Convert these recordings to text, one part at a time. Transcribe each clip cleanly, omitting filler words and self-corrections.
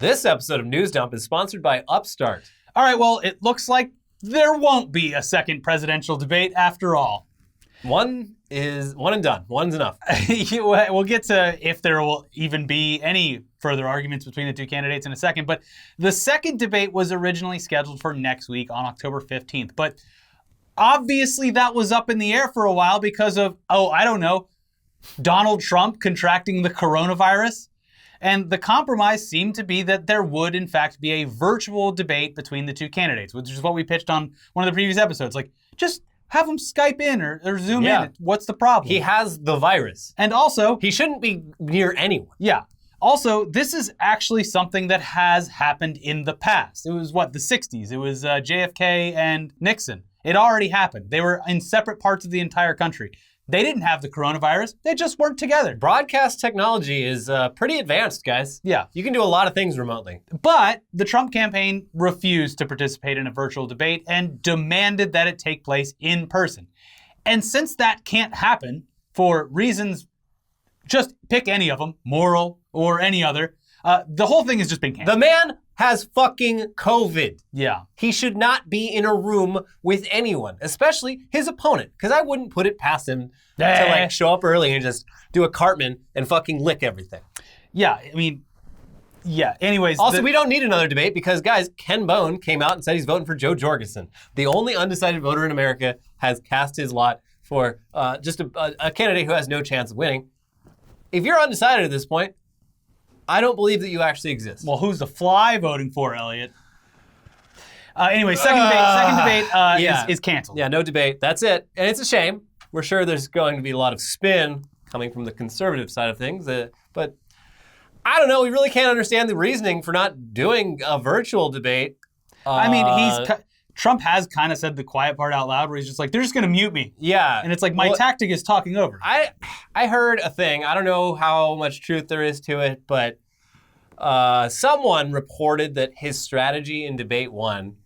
This episode of News Dump is sponsored by Upstart. All right, well, it looks like there won't be a second presidential debate after all. One and done. One's enough. We'll get to if there will even be any further arguments between the two candidates in a second, but the second debate was originally scheduled for next week on October 15th, but obviously that was up in the air for a while because of, Donald Trump contracting the coronavirus. And the compromise seemed to be that there would, in fact, be a virtual debate between the two candidates, which is what we pitched on one of the previous episodes. Like, just have them Skype in or Zoom in. What's the problem? He has the virus. And also, he shouldn't be near anyone. Yeah. Also, this is actually something that has happened in the past. It was, the 60s? It was JFK and Nixon. It already happened. They were in separate parts of the entire country. They didn't have the coronavirus. They just weren't together. Broadcast technology is pretty advanced, guys. Yeah. You can do a lot of things remotely. But the Trump campaign refused to participate in a virtual debate and demanded that it take place in person. And since that can't happen for reasons, just pick any of them, moral or any other, the whole thing has just been canceled. The man has fucking COVID. Yeah. He should not be in a room with anyone, especially his opponent, because I wouldn't put it past him to show up early and just do a Cartman and fucking lick everything. Yeah, anyways. Also, we don't need another debate because, guys, Ken Bone came out and said he's voting for Joe Jorgensen. The only undecided voter in America has cast his lot for just a candidate who has no chance of winning. If you're undecided at this point, I don't believe that you actually exist. Well, who's the fly voting for, Elliot? Anyway, second debate is canceled. Yeah, no debate. That's it. And it's a shame. We're sure there's going to be a lot of spin coming from the conservative side of things. But I don't know. We really can't understand the reasoning for not doing a virtual debate. Trump has kind of said the quiet part out loud where he's just like, they're just going to mute me. Yeah. And it's like, my tactic is talking over. I heard a thing. I don't know how much truth there is to it, but someone reported that his strategy in debate one,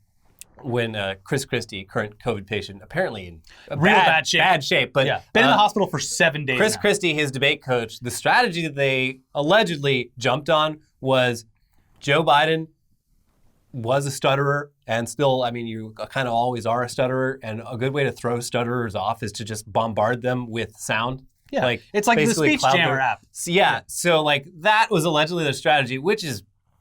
when Chris Christie, current COVID patient, apparently in bad shape, but been in the hospital for 7 days Chris now. Christie, his debate coach, the strategy that they allegedly jumped was Joe Biden was a stutterer, and still, you kind of always are a stutterer, and a good way to throw stutterers off is to just bombard them with sound. Yeah, it's like the Speech Jammer app. So that was allegedly their strategy,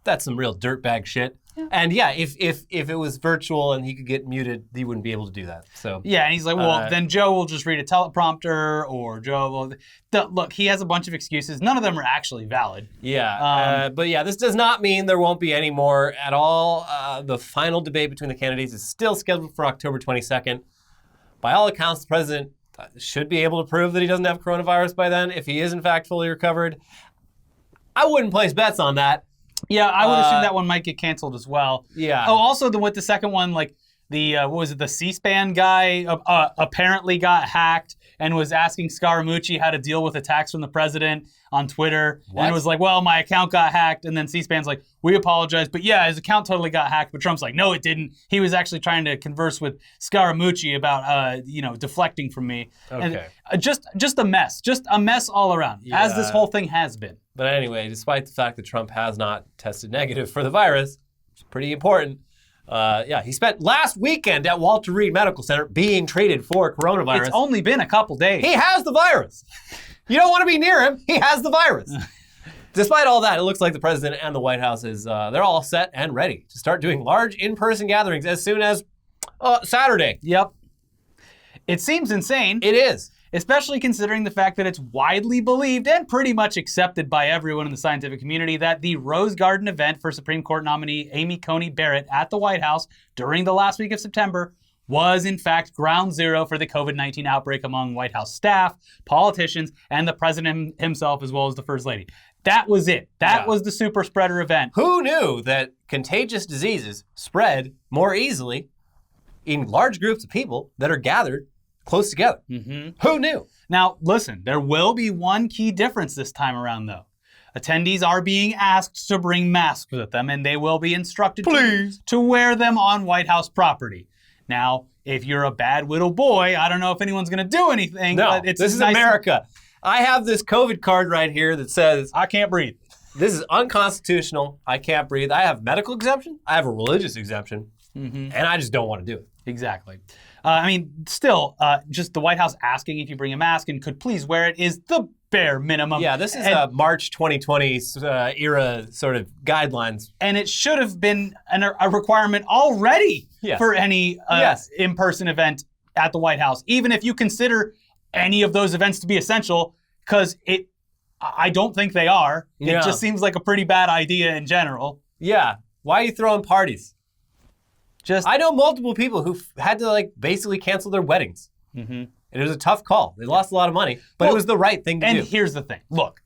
that's some real dirtbag shit. Yeah. And if it was virtual and he could get muted, he wouldn't be able to do that. So yeah, and he's like, well, then Joe will just read a teleprompter, or Joe will. Look, he has a bunch of excuses. None of them are actually valid. Yeah, but this does not mean there won't be any more at all. The final debate between the candidates is still scheduled for October 22nd. By all accounts, the president should be able to prove that he doesn't have coronavirus by then, if he is in fact fully recovered. I wouldn't place bets on that. Yeah, I would assume that one might get canceled as well. Yeah. Oh, also with the second one, the C-SPAN guy apparently got hacked and was asking Scaramucci how to deal with attacks from the president on Twitter. What? And it was like, well, my account got hacked. And then C-SPAN's like, we apologize. But yeah, his account totally got hacked. But Trump's like, no, it didn't. He was actually trying to converse with Scaramucci about, deflecting from me. Okay. And, just a mess. Just a mess all around, as this whole thing has been. But anyway, despite the fact that Trump has not tested negative for the virus, which is pretty important, he spent last weekend at Walter Reed Medical Center being treated for coronavirus. It's only been a couple days. He has the virus. You don't want to be near him. He has the virus. Despite all that, it looks like the president and the White House they're all set and ready to start doing large in-person gatherings as soon as Saturday. Yep. It seems insane. It is. Especially considering the fact that it's widely believed and pretty much accepted by everyone in the scientific community that the Rose Garden event for Supreme Court nominee Amy Coney Barrett at the White House during the last week of September was in fact ground zero for the COVID-19 outbreak among White House staff, politicians, and the president himself, as well as the First Lady. That was it. That was the super spreader event. Who knew that contagious diseases spread more easily in large groups of people that are gathered close together? Mm-hmm. Who knew? Now, listen, there will be one key difference this time around, though. Attendees are being asked to bring masks with them, and they will be instructed to wear them on White House property. Now, if you're a bad little boy, I don't know if anyone's going to do anything. No, but it's this is America. I have this COVID card right here that says, I can't breathe. This is unconstitutional. I can't breathe. I have medical exemption. I have a religious exemption. And I just don't want to do it. Exactly. I mean, still, just the White House asking if you bring a mask and could please wear it is the bare minimum. Yeah, this is March 2020 era sort of guidelines. And it should have been a requirement already for any in-person event at the White House, even if you consider any of those events to be essential, because I don't think they are. It just seems like a pretty bad idea in general. Yeah. Why are you throwing parties? I know multiple people who had to basically cancel their weddings. And it was a tough call. They lost a lot of money, but it was the right thing to do. And here's the thing. Look,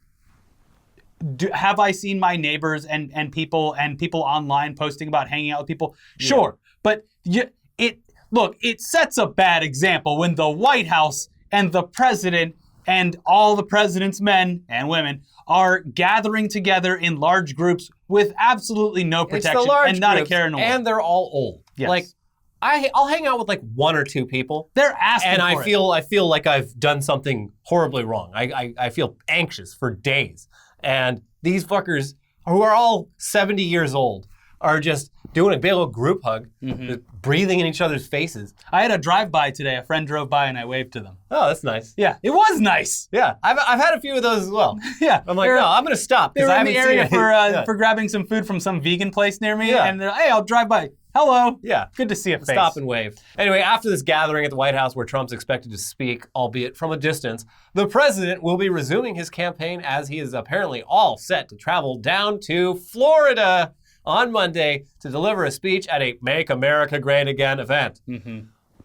have I seen my neighbors and people online posting about hanging out with people? Sure. But it sets a bad example when the White House and the president and all the president's men and women are gathering together in large groups with absolutely no protection and not a care in the world. And they're all old. Yes. I'll hang out with one or two people. They're asking and for it. I feel like I've done something horribly wrong. I feel anxious for days. And these fuckers who are all 70 years old are just doing a big old group hug, just breathing in each other's faces. I had a drive-by today. A friend drove by and I waved to them. Oh, that's nice. Yeah, it was nice. Yeah, I've had a few of those as well. Yeah. I'm like, no, I'm going to stop. They were in the area for grabbing some food from some vegan place near me, and they're like, hey, I'll drive by. Hello. Yeah. Good to see a face. Stop and wave. Anyway, after this gathering at the White House where Trump's expected to speak, albeit from a distance, the president will be resuming his campaign as he is apparently all set to travel down to Florida on Monday to deliver a speech at a Make America Great Again event.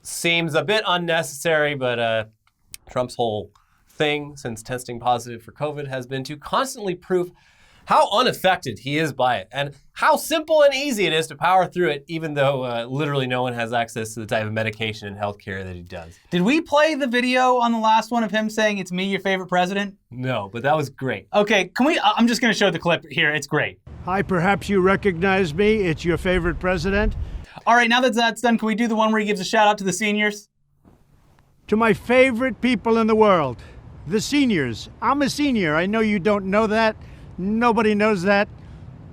Seems a bit unnecessary, but Trump's whole thing since testing positive for COVID has been to constantly prove how unaffected he is by it and how simple and easy it is to power through it, even though literally no one has access to the type of medication and healthcare that he does. Did we play the video on the last one of him saying, "It's me, your favorite president"? No, but that was great. Okay, can we? I'm just going to show the clip here. It's great. Hi, perhaps you recognize me. It's your favorite president. All right, now that that's done, can we do the one where he gives a shout out to the seniors? To my favorite people in the world, the seniors. I'm a senior. I know you don't know that. Nobody knows that.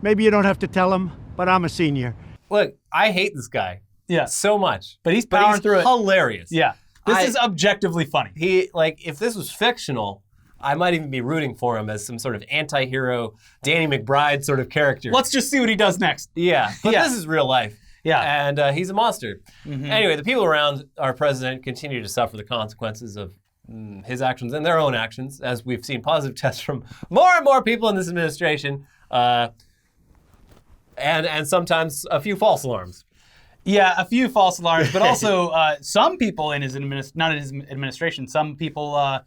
Maybe you don't have to tell them, but I'm a senior. Look, I hate this guy. Yeah. So much. But he's powering through it. Hilarious. Yeah. This is objectively funny. If this was fictional, I might even be rooting for him as some sort of anti-hero, Danny McBride sort of character. Let's just see what he does next. Yeah. But this is real life. Yeah. And he's a monster. Anyway, the people around our president continue to suffer the consequences of his actions and their own actions, as we've seen positive tests from more and more people in this administration, and sometimes a few false alarms. Yeah, a few false alarms, but also some people in his not in his administration, some people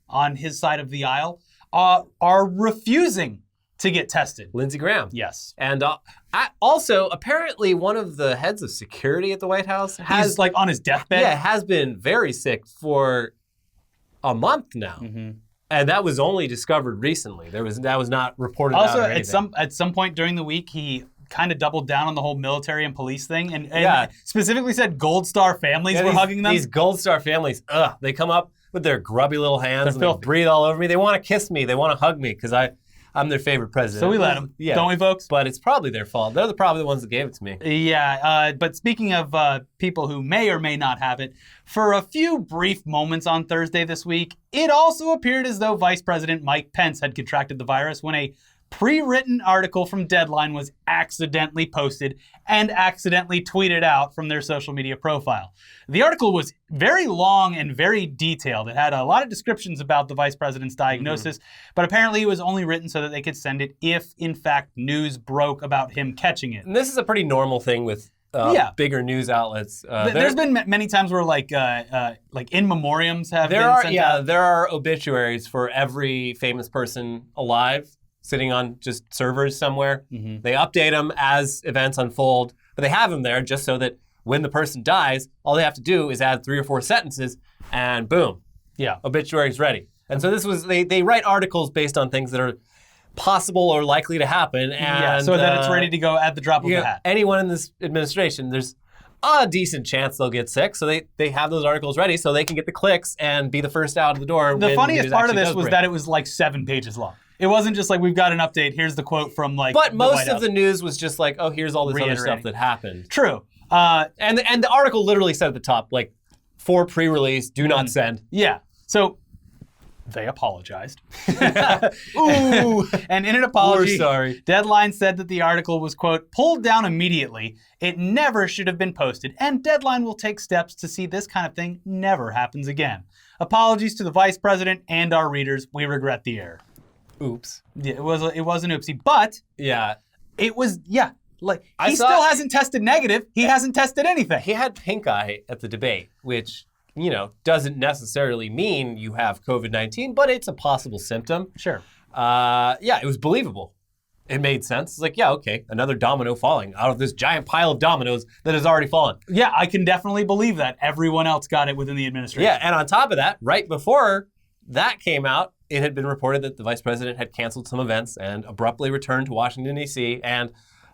on his side of the aisle are refusing to get tested. Lindsey Graham. Yes. And also, apparently, one of the heads of security at the White House he's on his deathbed. Yeah, has been very sick for a month now, and that was only discovered recently. That was not reported also, out or anything. at some point during the week, he kind of doubled down on the whole military and police thing, and specifically said Gold Star families were hugging them. These Gold Star families, they come up with their grubby little hands and they breathe all over me. They want to kiss me. They want to hug me because I'm their favorite president. So we let them, don't we, folks? But it's probably their fault. They're probably the ones that gave it to me. Yeah, but speaking of people who may or may not have it, for a few brief moments on Thursday this week, it also appeared as though Vice President Mike Pence had contracted the virus when a pre-written article from Deadline was accidentally posted and accidentally tweeted out from their social media profile. The article was very long and very detailed. It had a lot of descriptions about the vice president's diagnosis, but apparently it was only written so that they could send it if, in fact, news broke about him catching it. And this is a pretty normal thing with bigger news outlets. There's been many times where in memoriams have been sent out. There are obituaries for every famous person alive sitting on just servers somewhere. They update them as events unfold, but they have them there just so that when the person dies, all they have to do is add 3 or 4 sentences and boom, obituary's ready. And so this was, they write articles based on things that are possible or likely to happen. And so that it's ready to go at the drop of a hat. Anyone in this administration, there's a decent chance they'll get sick, so they have those articles ready so they can get the clicks and be the first out of the door. The funniest part of this was that it was 7 pages long. It wasn't just like, we've got an update, here's the quote from like But the most White of House. the news was just like, oh, here's all this other Reiterating. stuff that happened. True. And the article literally said at the top, like, for pre-release, do not send. Yeah. So they apologized. Ooh. And in an apology, We're sorry. Deadline said that the article was, quote, pulled down immediately. It never should have been posted, and Deadline will take steps to see this kind of thing never happens again. Apologies to the vice president and our readers. We regret the error. Oops. Yeah, it was an oopsie, but Yeah. it was, like, I he saw- still hasn't tested negative. He hasn't tested anything. He had pink eye at the debate, which, you know, doesn't necessarily mean you have COVID-19, but it's a possible symptom. Sure. Yeah, it was believable. It made sense. It's like, yeah, okay, another domino falling out of this giant pile of dominoes that has already fallen. Yeah, I can definitely believe that. Everyone else got it within the administration. Yeah, and on top of that, right before that came out, it had been reported that the vice president had canceled some events and abruptly returned to Washington, D.C. And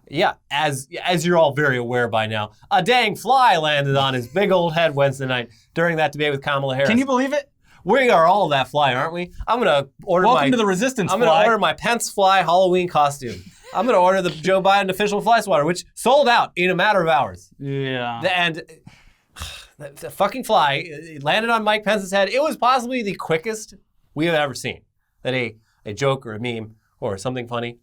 yeah, as you're all very aware by now, a dang fly landed on his big old head Wednesday night during that debate with Kamala Harris. Can you believe it? We are all that fly, aren't we? I'm gonna order Welcome to the resistance I'm fly. gonna order my Pence Fly Halloween costume. I'm gonna order the Joe Biden official fly swatter, which sold out in a matter of hours. Yeah. And the fucking fly, it landed on Mike Pence's head. It was possibly the quickest we have ever seen that a joke or a meme or something funny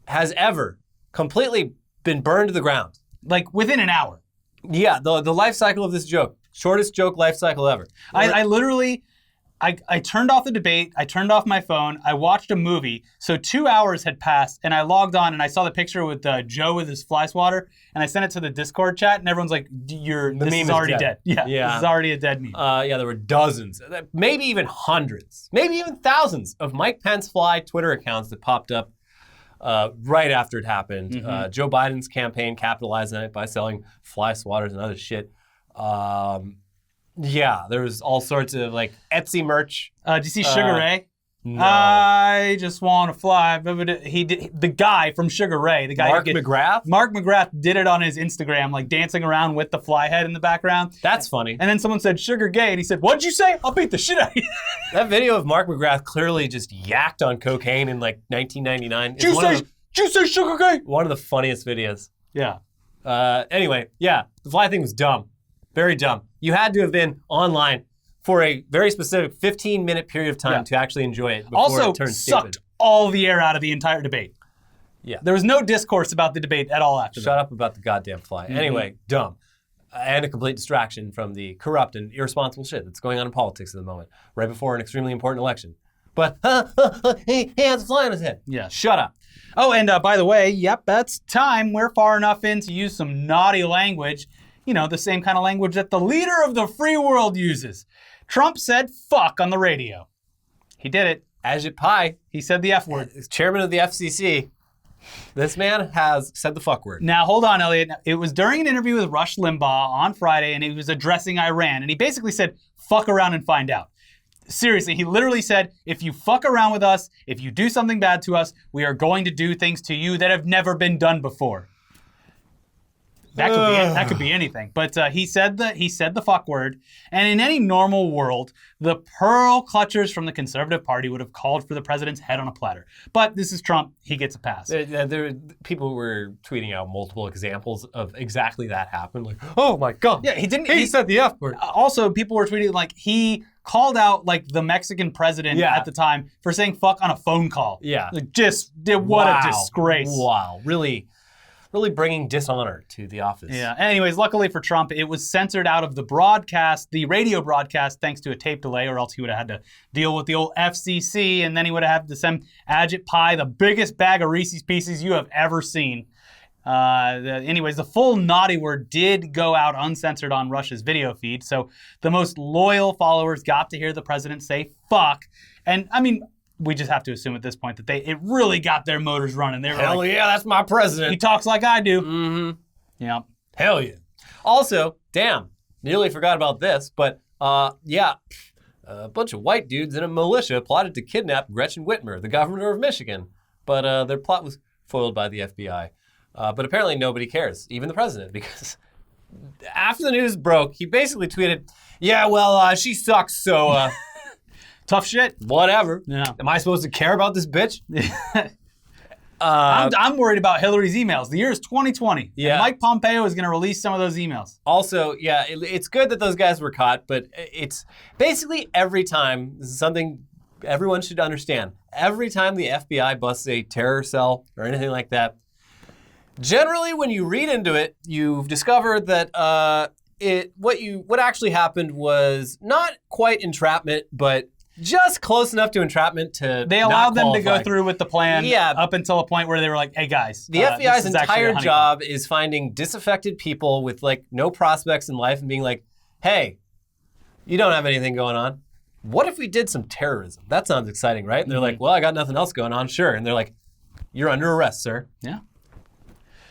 has ever completely been burned to the ground. Like within an hour. Yeah, the life cycle of this joke, shortest joke life cycle ever. I literally, I turned off the debate, I turned off my phone, I watched a movie, so 2 hours had passed, and I logged on and I saw the picture with Joe with his fly swatter, and I sent it to the Discord chat, and everyone's like, this meme is is already dead. dead. Yeah, this is already a dead meme. Yeah, there were dozens, maybe even hundreds, maybe even thousands of Mike Pence Fly Twitter accounts that popped up right after it happened. Joe Biden's campaign capitalized on it by selling fly swatters and other shit. Yeah, there was all sorts of like Etsy merch. Did you see Sugar Ray? No. I just want to fly. He did, the guy from Sugar Ray, the guy Mark McGrath? Mark McGrath did it on his Instagram, like dancing around with the fly head in the background. That's funny. And then someone said Sugar Gay, and he said, "What'd you say? I'll beat the shit out of you." That video of Mark McGrath clearly just yacked on cocaine in like 1999. Did you say Sugar Gay? One of the funniest videos. Yeah. Anyway, yeah, the fly thing was dumb. Very dumb. You had to have been online for a very specific 15-minute period of time to actually enjoy it before Also it turned sucked stupid. all the air out of the entire debate. Yeah. There was no discourse about the debate at all after Shut up about the goddamn fly. Anyway, dumb. And a complete distraction from the corrupt and irresponsible shit that's going on in politics at the moment, right before an extremely important election. But he has a fly on his head. Yeah. Shut up. Oh, and by the way, yep, that's time. We're far enough in to use some naughty language. You know, the same kind of language that the leader of the free world uses. Trump said fuck on the radio. He did it. Ajit Pai, He said the F word. as chairman of the FCC, this man has said the fuck word. Now, hold on, Elliot. It was during an interview with Rush Limbaugh on Friday, and he was addressing Iran, and he basically said, fuck around and find out. Seriously, he literally said, if you fuck around with us, if you do something bad to us, we are going to do things to you that have never been done before. That could be anything. But he said the fuck word. And in any normal world, the pearl clutchers from the Conservative Party would have called for the president's head on a platter. But this is Trump. He gets a pass. People were tweeting out multiple examples of exactly that happened. Like, oh my God. Yeah, he didn't. He said the F word. Also, people were tweeting like he called out like the Mexican president at the time for saying fuck on a phone call. Yeah. Like, what a disgrace. Wow. Really bringing dishonor to the office. Yeah. Anyways, luckily for Trump, it was censored out of the broadcast, the radio broadcast, thanks to a tape delay, or else he would have had to deal with the old FCC, and then he would have had to send Ajit Pai the biggest bag of Reese's Pieces you have ever seen. Anyways, the full naughty word did go out uncensored on Russia's video feed, so the most loyal followers got to hear the president say fuck. And I mean, we just have to assume at this point that it really got their motors running. They were Hell like, yeah, that's my president. he talks like I do. Mm-hmm. Yeah. Hell yeah. Also, damn, nearly forgot about this, but yeah, a bunch of white dudes in a militia plotted to kidnap Gretchen Whitmer, the governor of Michigan. But their plot was foiled by the FBI. But apparently nobody cares, even the president, because after the news broke, he basically tweeted, yeah, well, she sucks, so Tough shit. Whatever. Yeah. Am I supposed to care about this bitch? I'm worried about Hillary's emails. The year is 2020. Yeah. And Mike Pompeo is going to release some of those emails. Also, yeah, it's good that those guys were caught, but it's basically every time, this is something everyone should understand, every time the FBI busts a terror cell or anything like that, generally when you read into it, you've discovered that what actually happened was not quite entrapment, but just close enough to entrapment to They allowed not them to qualify. go through with the plan up until a point where they were like, hey guys. The FBI's this is actually a entire honeypot. job is finding disaffected people with like no prospects in life and being like, hey, you don't have anything going on. What if we did some terrorism? That sounds exciting, right? And they're like, well, I got nothing else going on. Sure. And they're like, you're under arrest, sir. Yeah.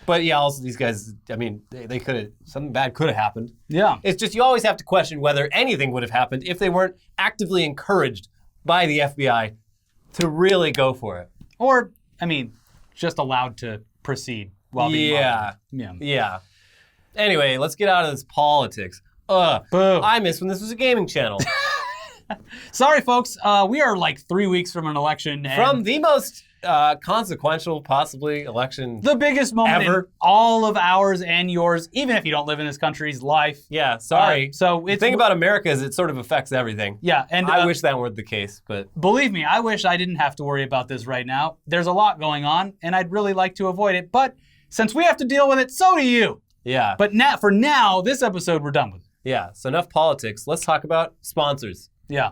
But yeah, also these guys, I mean, they could have, something bad could have happened. Yeah. It's just you always have to question whether anything would have happened if they weren't actively encouraged by the FBI to really go for it. Or, I mean, just allowed to proceed while being monitored. Yeah. Anyway, let's get out of this politics. Boo. I miss when this was a gaming channel. Sorry, folks. We are like 3 weeks from an election. And From the most consequential, possibly, election the biggest moment ever. in all of ours and yours, even if you don't live in this country's life. Yeah, sorry. So The it's thing about America is it sort of affects everything. yeah, and I wish that weren't the case, but believe me, I wish I didn't have to worry about this right now. There's a lot going on, and I'd really like to avoid it. But since we have to deal with it, so do you. yeah. But now, for now, this episode, we're done with. Yeah, so enough politics. Let's talk about sponsors. Yeah.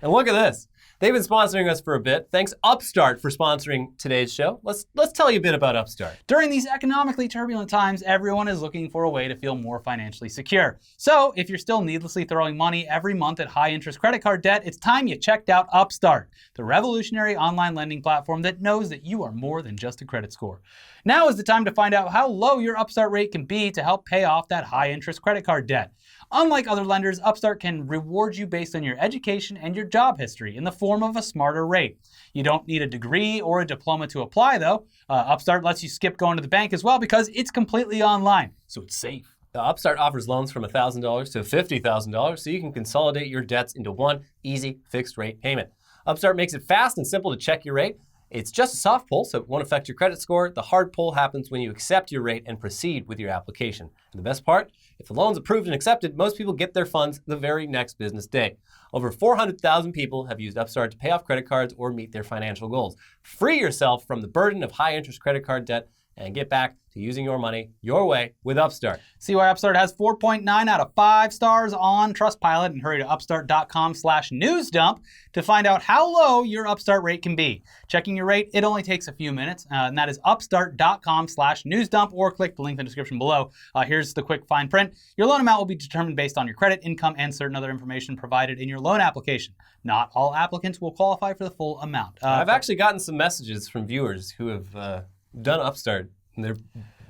And look at this. They've been sponsoring us for a bit. Thanks Upstart for sponsoring today's show. Let's tell you a bit about Upstart. During these economically turbulent times, everyone is looking for a way to feel more financially secure. So, if you're still needlessly throwing money every month at high-interest credit card debt, it's time you checked out Upstart, the revolutionary online lending platform that knows that you are more than just a credit score. Now is the time to find out how low your Upstart rate can be to help pay off that high-interest credit card debt. Unlike other lenders, Upstart can reward you based on your education and your job history in the form of a smarter rate. You don't need a degree or a diploma to apply, though. Upstart lets you skip going to the bank as well because it's completely online, so it's safe. Upstart offers loans from $1,000 to $50,000 so you can consolidate your debts into one easy fixed rate payment. Upstart makes it fast and simple to check your rate. It's just a soft pull, so it won't affect your credit score. The hard pull happens when you accept your rate and proceed with your application. And the best part, if the loan's approved and accepted, most people get their funds the very next business day. Over 400,000 people have used Upstart to pay off credit cards or meet their financial goals. Free yourself from the burden of high-interest credit card debt and get back to using your money your way with Upstart. See why Upstart has 4.9 out of 5 stars on Trustpilot, and hurry to upstart.com/newsdump to find out how low your Upstart rate can be. Checking your rate, it only takes a few minutes, and that is upstart.com/newsdump, or click the link in the description below. Here's the quick fine print. Your loan amount will be determined based on your credit, income, and certain other information provided in your loan application. Not all applicants will qualify for the full amount. I've actually gotten some messages from viewers who have done Upstart, and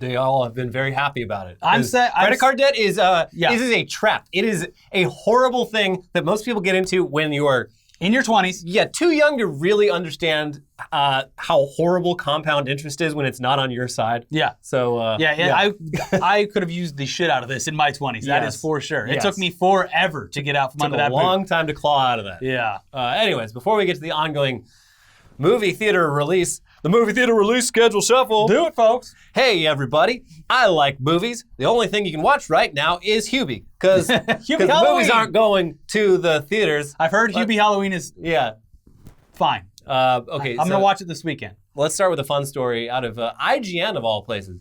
they all have been very happy about it. Credit card debt is a trap. It is a horrible thing that most people get into when you are in your 20s. Yeah, too young to really understand how horrible compound interest is when it's not on your side. Yeah. So I could have used the shit out of this in my 20s. That is for sure. It took me forever to get out from under that. It took a long time to claw out of that. Yeah. Anyways, before we get to the ongoing movie theater release, the movie theater release schedule shuffle. Do it, folks. Hey, everybody. I like movies. The only thing you can watch right now is Hubie, because the movies aren't going to the theaters. I've heard Hubie Halloween is fine. Okay, I'm going to watch it this weekend. Let's start with a fun story out of IGN, of all places.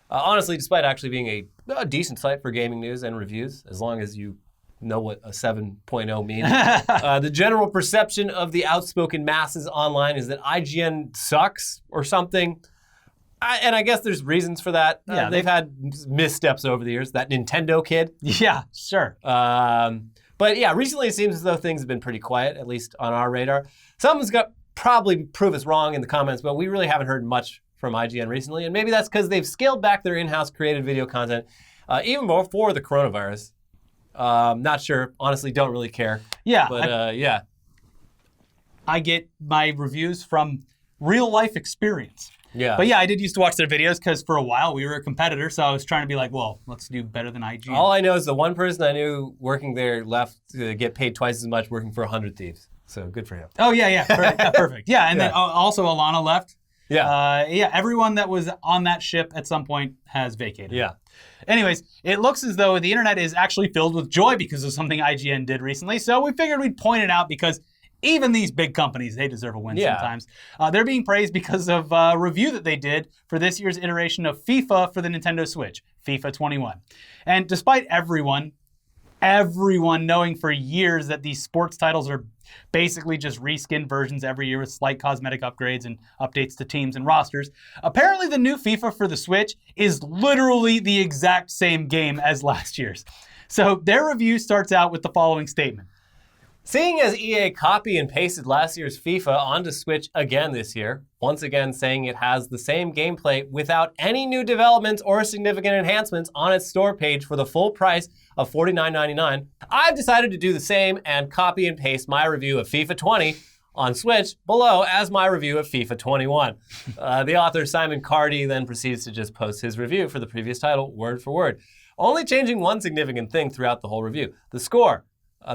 Honestly, despite actually being a decent site for gaming news and reviews, as long as you know what a 7.0 means. The general perception of the outspoken masses online is that IGN sucks or something. And I guess there's reasons for that. They've had missteps over the years. That Nintendo kid. Yeah, sure. But yeah, recently it seems as though things have been pretty quiet, at least on our radar. Someone's got probably prove us wrong in the comments, but we really haven't heard much from IGN recently. And maybe that's because they've scaled back their in-house created video content even before the coronavirus. Not sure. Honestly, don't really care. Yeah. But yeah. I get my reviews from real life experience. Yeah. But yeah, I did used to watch their videos because for a while we were a competitor, so I was trying to be like, well, let's do better than IGN. All I know is the one person I knew working there left to get paid twice as much working for 100 Thieves. So good for him. Oh, yeah. Perfect. Yeah, and Yeah. then also Alana left. Yeah. Everyone that was on that ship at some point has vacated. Yeah. Anyways, it looks as though the internet is actually filled with joy because of something IGN did recently, so we figured we'd point it out because even these big companies, they deserve a win sometimes. They're being praised because of a review that they did for this year's iteration of FIFA for the Nintendo Switch, FIFA 21. And despite everyone knowing for years that these sports titles are basically just reskinned versions every year with slight cosmetic upgrades and updates to teams and rosters, apparently the new FIFA for the Switch is literally the exact same game as last year's. So their review starts out with the following statement. Seeing as EA copy and pasted last year's FIFA onto Switch again this year, once again saying it has the same gameplay without any new developments or significant enhancements on its store page for the full price of $49.99, I've decided to do the same and copy and paste my review of FIFA 20 on Switch below as my review of FIFA 21. The author Simon Cardy then proceeds to just post his review for the previous title word for word, only changing one significant thing throughout the whole review: the score.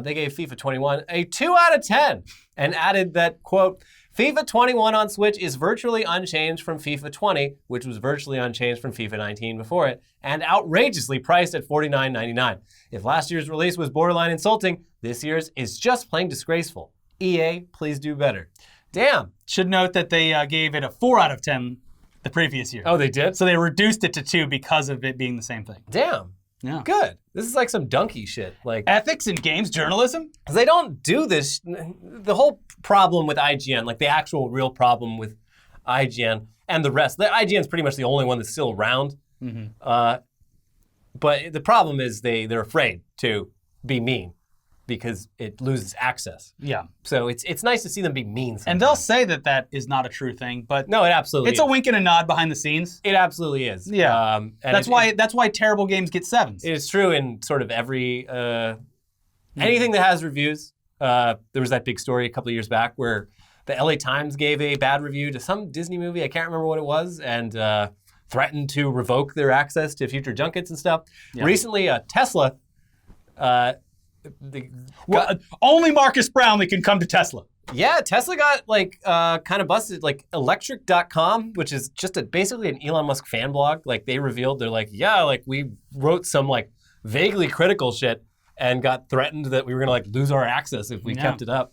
They gave FIFA 21 a 2 out of 10 and added that, quote, FIFA 21 on Switch is virtually unchanged from FIFA 20, which was virtually unchanged from FIFA 19 before it, and outrageously priced at $49.99. If last year's release was borderline insulting, this year's is just plain disgraceful. EA, please do better. Damn. Should note that they gave it a 4 out of 10 the previous year. Oh, they did? So they reduced it to 2 because of it being the same thing. Damn. Yeah. Good. This is like some donkey shit. Like Ethics in games journalism? they don't do this. The whole problem with IGN, like the actual real problem with IGN and the rest, the IGN's pretty much the only one that's still around. But the problem is they're afraid to be mean because it loses access. Yeah. So it's nice to see them be mean sometimes. And they'll say that that is not a true thing, but No, it absolutely it's is. a wink and a nod behind the scenes. It absolutely is. Yeah. And That's why terrible games get 7s. It is true in sort of every anything that has reviews. There was that big story a couple of years back where the LA Times gave a bad review to some Disney movie. I can't remember what it was, and threatened to revoke their access to future junkets and stuff. Yeah. Recently, Tesla. Only Marcus Brownlee can come to Tesla. Yeah, Tesla got kind of busted. Like electric.com, which is just basically an Elon Musk fan blog. Like they revealed, they're like, yeah, like we wrote some like vaguely critical shit and got threatened that we were gonna like lose our access if we kept it up.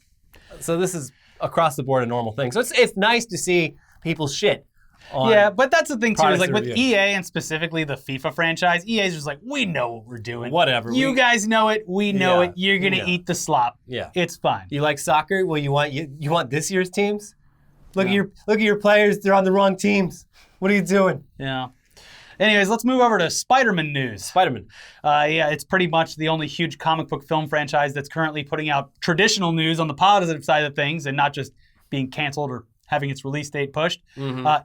So this is across the board a normal thing. So it's nice to see people shit. Yeah, but that's the thing too, is products like that with review. EA and specifically the FIFA franchise, EA's just like, we know what we're doing. Whatever. You guys know it, we know Yeah, it, you're gonna eat the slop. Yeah. It's fine. You like soccer? Well, you want this year's teams? Look at your players. They're on the wrong teams. What are you doing? Yeah. Anyways, let's move over to Spiderman news. Spiderman. It's pretty much the only huge comic book film franchise that's currently putting out traditional news on the positive side of things and not just being canceled or having its release date pushed.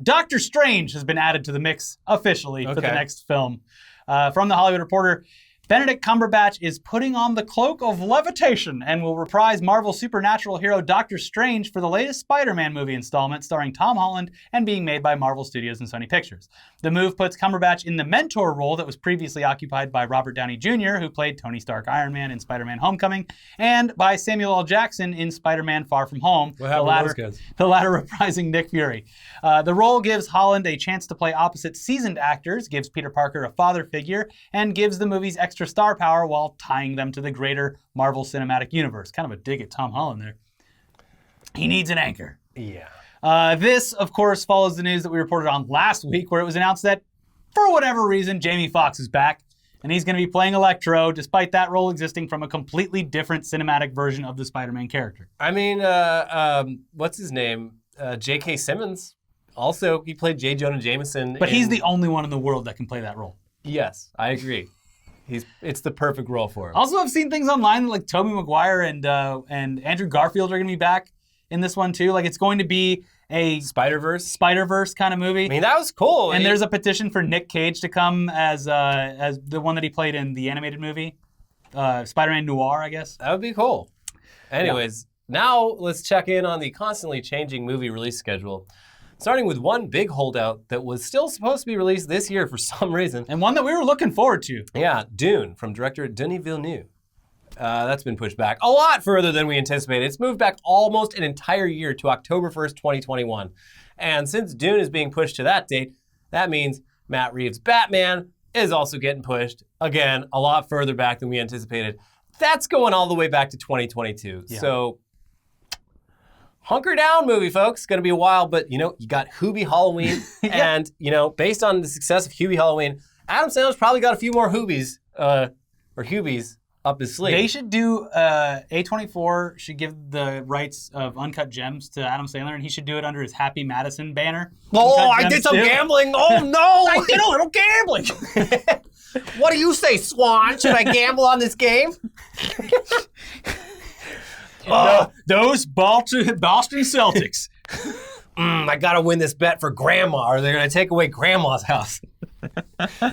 Doctor Strange has been added to the mix officially for the next film. From The Hollywood Reporter, Benedict Cumberbatch is putting on the cloak of levitation and will reprise Marvel supernatural hero Doctor Strange for the latest Spider-Man movie installment starring Tom Holland and being made by Marvel Studios and Sony Pictures. The move puts Cumberbatch in the mentor role that was previously occupied by Robert Downey Jr., who played Tony Stark Iron Man in Spider-Man Homecoming, and by Samuel L. Jackson in Spider-Man Far From Home, What happened to those guys? the latter reprising Nick Fury. The role gives Holland a chance to play opposite seasoned actors, gives Peter Parker a father figure, and gives the movies extra star power while tying them to the greater Marvel Cinematic Universe. Kind of a dig at Tom Holland there. He needs an anchor. Yeah. This, of course, follows the news that we reported on last week where it was announced that, for whatever reason, Jamie Foxx is back, and he's going to be playing Electro, despite that role existing from a completely different cinematic version of the Spider-Man character. I mean, what's his name? J.K. Simmons. Also, he played J. Jonah Jameson. But he's the only one in the world that can play that role. Yes, I agree. It's the perfect role for him. Also, I've seen things online like Tobey Maguire and Andrew Garfield are going to be back in this one too. Like it's going to be a Spider-Verse kind of movie. I mean, that was cool. And there's a petition for Nick Cage to come as the one that he played in the animated movie, Spider-Man Noir, I guess. That would be cool. Anyways, now let's check in on the constantly changing movie release schedule. Starting with one big holdout that was still supposed to be released this year for some reason. And one that we were looking forward to. Yeah, Dune from director Denis Villeneuve. That's been pushed back a lot further than we anticipated. It's moved back almost an entire year to October 1st, 2021. And since Dune is being pushed to that date, that means Matt Reeves' Batman is also getting pushed, again, a lot further back than we anticipated. That's going all the way back to 2022. Yeah. So, hunker down, movie folks. It's going to be a while, but, you got Hubie Halloween. Yeah. And, based on the success of Hubie Halloween, Adam Sandler's probably got a few more Hubies, or Hubies, up his sleeve. They should do, A24 should give the rights of Uncut Gems to Adam Sandler, and he should do it under his Happy Madison banner. Oh, Uncut I Gems did some too. gambling. Oh, no. I did a little gambling. What do you say, Swan? Should I gamble on this game? Those Boston Celtics. I got to win this bet for Grandma, or they're going to take away Grandma's house.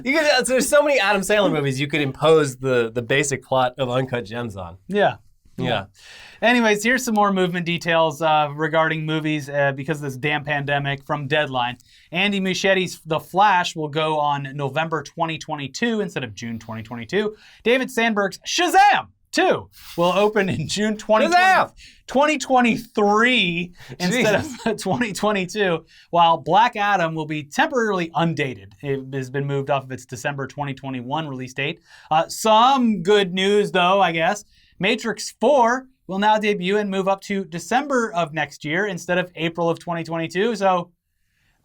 There's so many Adam Sandler movies you could impose the basic plot of Uncut Gems on. Yeah. Yeah. Anyways, here's some more movement details regarding movies because of this damn pandemic from Deadline. Andy Muschietti's The Flash will go on November 2022 instead of June 2022. David Sandberg's Shazam 2 will open in June 2023 instead of 2022, while Black Adam will be temporarily undated. It has been moved off of its December 2021 release date. Some good news, though, I guess. Matrix 4 will now debut and move up to December of next year instead of April of 2022. So,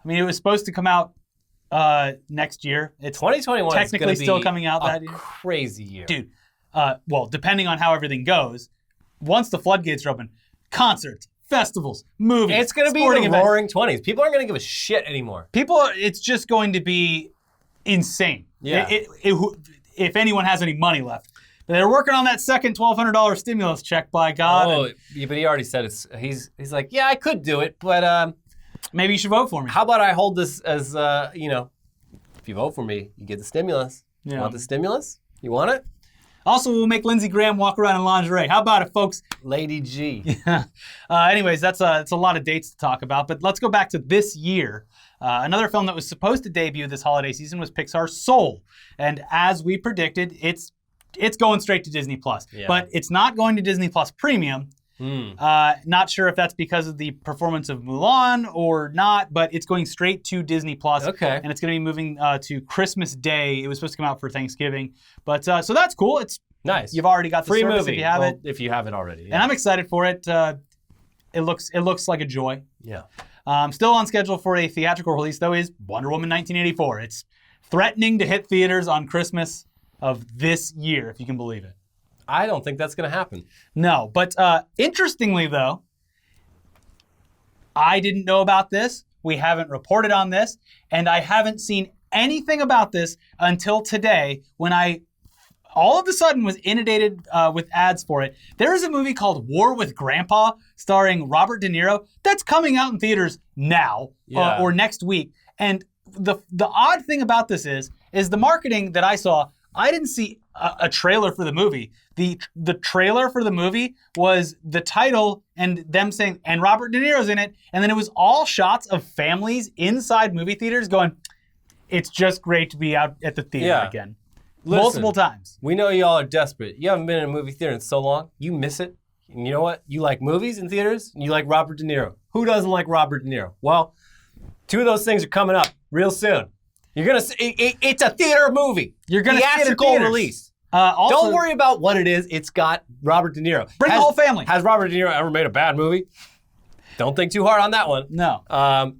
it was supposed to come out next year. It's 2021 technically is still coming out that a year. crazy year. Dude, well, depending on how everything goes, once the floodgates are open, concerts, festivals, movies, It's going to be sporting the events. roaring 20s. People aren't going to give a shit anymore. It's just going to be insane. Yeah. If anyone has any money left. They're working on that second $1,200 stimulus check, by God. Oh, yeah, but he already said he's like, yeah, I could do it, but Maybe you should vote for me. how about I hold this as, if you vote for me, you get the stimulus. Yeah. You want the stimulus? You want it? Also, we'll make Lindsey Graham walk around in lingerie. How about it, folks? Lady G. Anyways, it's a lot of dates to talk about, but let's go back to this year. Another film that was supposed to debut this holiday season was Pixar's Soul. And as we predicted, it's going straight to Disney+. Yeah. But it's not going to Disney+ Premium. Not sure if that's because of the performance of Mulan or not, but it's going straight to Disney+. Okay. And it's going to be moving to Christmas Day. It was supposed to come out for Thanksgiving. But so that's cool. It's Nice. You've already got the Free service movie. if you have it. If you have it already. Yeah. And I'm excited for it. It looks like a joy. Yeah. Still on schedule for a theatrical release, though, is Wonder Woman 1984. It's threatening to hit theaters on Christmas of this year, if you can believe it. I don't think that's going to happen. No, but interestingly, though, I didn't know about this. We haven't reported on this, and I haven't seen anything about this until today when I all of a sudden was inundated with ads for it. There is a movie called War with Grandpa starring Robert De Niro that's coming out in theaters now or next week. And the odd thing about this is the marketing that I saw, I didn't see a trailer for the movie. The trailer for the movie was the title and them saying, and Robert De Niro's in it, and then it was all shots of families inside movie theaters going, it's just great to be out at the theater again. Listen, multiple times. We know y'all are desperate. You haven't been in a movie theater in so long. You miss it. And you know what? You like movies in theaters, and you like Robert De Niro. Who doesn't like Robert De Niro? Well, two of those things are coming up real soon. You're gonna see it's a theater movie. You're gonna see it in theatrical theaters. release. Also, Don't worry about what it is. It's got Robert De Niro. Bring the whole family. Has Robert De Niro ever made a bad movie? Don't think too hard on that one. No.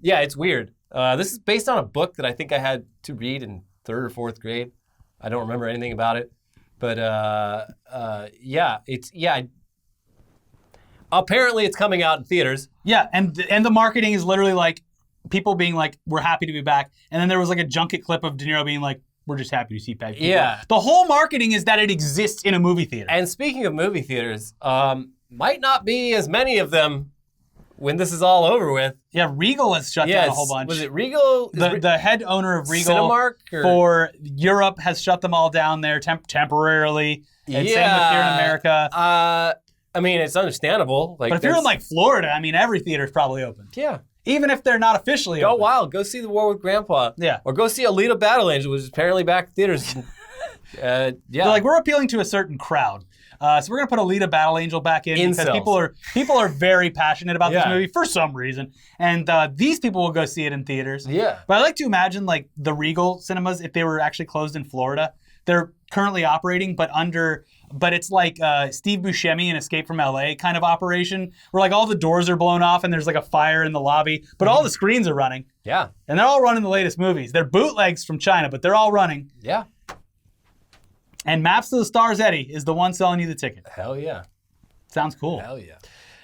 Yeah, it's weird. This is based on a book that I think I had to read in 3rd or 4th grade. I don't remember anything about it. But apparently it's coming out in theaters. Yeah, and the marketing is literally like people being like, we're happy to be back. And then there was like a junket clip of De Niro being like, we're just happy to see bad people. Yeah. The whole marketing is that it exists in a movie theater. And speaking of movie theaters, might not be as many of them when this is all over with. Yeah, Regal has shut down a whole bunch. Was it Regal? The head owner of Regal Cinemark, for Europe has shut them all down there temporarily. And same with here in America. I mean, it's understandable. Like, but if you're in like Florida, I mean, every theater's probably open. Yeah. Even if they're not officially Go open. wild. Go see The War with Grandpa. Yeah. Or go see Alita Battle Angel, which is apparently back in theaters. Yeah. They're like, we're appealing to a certain crowd. So we're gonna put Alita Battle Angel back in because Incels. people are very passionate about this Yeah. movie for some reason, and these people will go see it in theaters. Yeah. But I like to imagine like the Regal cinemas if they were actually closed in Florida. They're currently operating, but it's like Steve Buscemi in Escape from LA kind of operation, where like all the doors are blown off and there's like a fire in the lobby, but all the screens are running, Yeah. and they're all running the latest movies. They're bootlegs from China, but they're all running. Yeah. And Maps to the Stars Eddie is the one selling you the ticket. Hell yeah. Sounds cool. Hell yeah.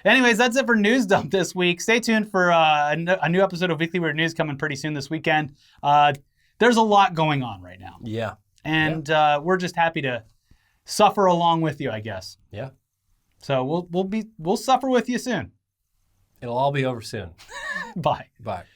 Anyways, that's it for News Dump this week. Stay tuned for a new episode of Weekly Weird News coming pretty soon this weekend. There's a lot going on right now. Yeah. And we're just happy to suffer along with you, I guess. Yeah. So we'll suffer with you soon. It'll all be over soon. Bye. Bye.